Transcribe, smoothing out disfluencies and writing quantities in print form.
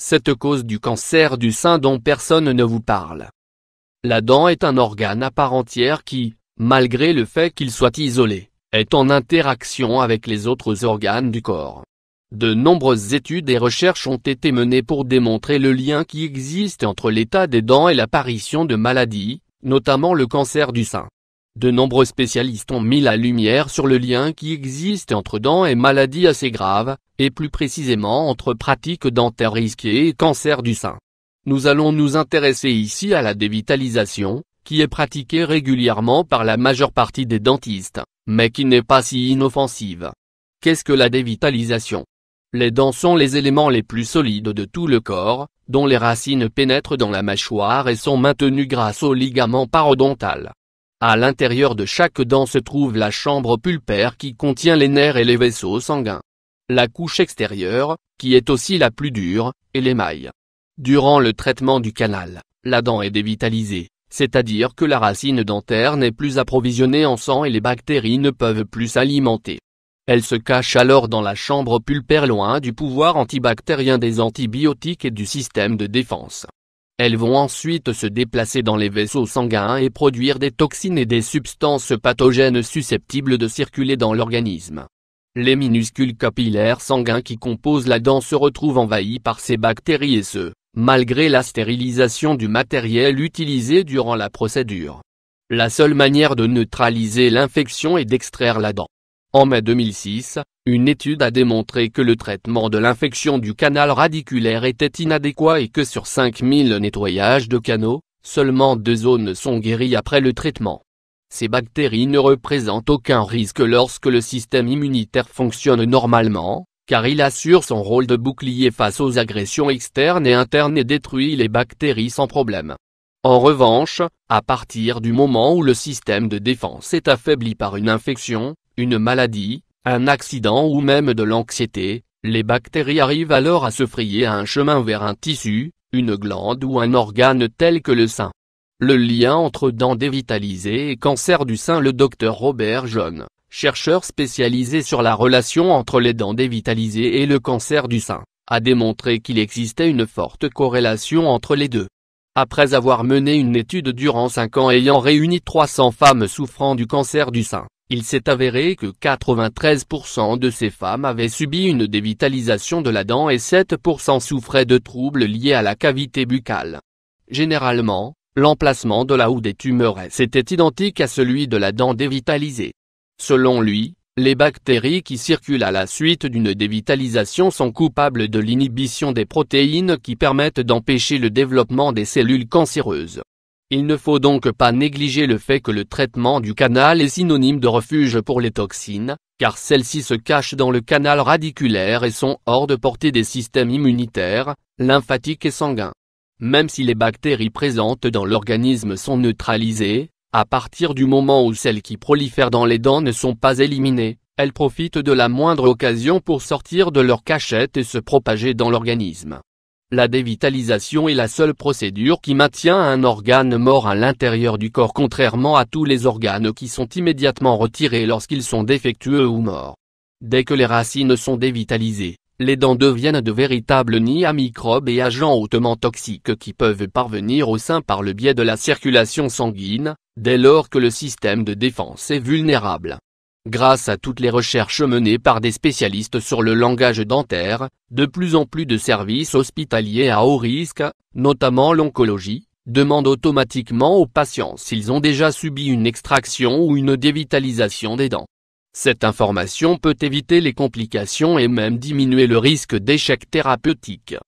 cette cause du cancer du sein dont personne ne vous parle. La dent est un organe à part entière qui, malgré le fait qu'il soit isolé, est en interaction avec les autres organes du corps. De nombreuses études et recherches ont été menées pour démontrer le lien qui existe entre l'état des dents et l'apparition de maladies, notamment le cancer du sein. De nombreux spécialistes ont mis la lumière sur le lien qui existe entre dents et maladies assez graves, et plus précisément entre pratiques dentaires risquées et cancer du sein. Nous allons nous intéresser ici à la dévitalisation, qui est pratiquée régulièrement par la majeure partie des dentistes, mais qui n'est pas si inoffensive. Qu'est-ce que la dévitalisation ? Les dents sont les éléments les plus solides de tout le corps, dont les racines pénètrent dans la mâchoire et sont maintenues grâce au ligament parodontal. À l'intérieur de chaque dent se trouve la chambre pulpaire qui contient les nerfs et les vaisseaux sanguins. La couche extérieure, qui est aussi la plus dure, est l'émail. Durant le traitement du canal, la dent est dévitalisée, c'est-à-dire que la racine dentaire n'est plus approvisionnée en sang et les bactéries ne peuvent plus s'alimenter. Elle se cache alors dans la chambre pulpaire loin du pouvoir antibactérien des antibiotiques et du système de défense. Elles vont ensuite se déplacer dans les vaisseaux sanguins et produire des toxines et des substances pathogènes susceptibles de circuler dans l'organisme. Les minuscules capillaires sanguins qui composent la dent se retrouvent envahis par ces bactéries et ce, malgré la stérilisation du matériel utilisé durant la procédure. La seule manière de neutraliser l'infection est d'extraire la dent. En mai 2006, une étude a démontré que le traitement de l'infection du canal radiculaire était inadéquat et que sur 5000 nettoyages de canaux, seulement 2 zones sont guéries après le traitement. Ces bactéries ne représentent aucun risque lorsque le système immunitaire fonctionne normalement, car il assure son rôle de bouclier face aux agressions externes et internes et détruit les bactéries sans problème. En revanche, à partir du moment où le système de défense est affaibli par une infection, une maladie, un accident ou même de l'anxiété, les bactéries arrivent alors à se frayer un chemin vers un tissu, une glande ou un organe tel que le sein. Le lien entre dents dévitalisées et cancer du sein. Le docteur Robert John, chercheur spécialisé sur la relation entre les dents dévitalisées et le cancer du sein, a démontré qu'il existait une forte corrélation entre les deux. Après avoir mené une étude durant 5 ans ayant réuni 300 femmes souffrant du cancer du sein, il s'est avéré que 93% de ces femmes avaient subi une dévitalisation de la dent et 7% souffraient de troubles liés à la cavité buccale. Généralement, l'emplacement de là où des tumeurs était identique à celui de la dent dévitalisée. Selon lui, les bactéries qui circulent à la suite d'une dévitalisation sont coupables de l'inhibition des protéines qui permettent d'empêcher le développement des cellules cancéreuses. Il ne faut donc pas négliger le fait que le traitement du canal est synonyme de refuge pour les toxines, car celles-ci se cachent dans le canal radiculaire et sont hors de portée des systèmes immunitaires, lymphatiques et sanguins. Même si les bactéries présentes dans l'organisme sont neutralisées, à partir du moment où celles qui prolifèrent dans les dents ne sont pas éliminées, elles profitent de la moindre occasion pour sortir de leur cachette et se propager dans l'organisme. La dévitalisation est la seule procédure qui maintient un organe mort à l'intérieur du corps contrairement à tous les organes qui sont immédiatement retirés lorsqu'ils sont défectueux ou morts. Dès que les racines sont dévitalisées, les dents deviennent de véritables nids à microbes et agents hautement toxiques qui peuvent parvenir au sein par le biais de la circulation sanguine, dès lors que le système de défense est vulnérable. Grâce à toutes les recherches menées par des spécialistes sur le langage dentaire, de plus en plus de services hospitaliers à haut risque, notamment l'oncologie, demandent automatiquement aux patients s'ils ont déjà subi une extraction ou une dévitalisation des dents. Cette information peut éviter les complications et même diminuer le risque d'échec thérapeutique.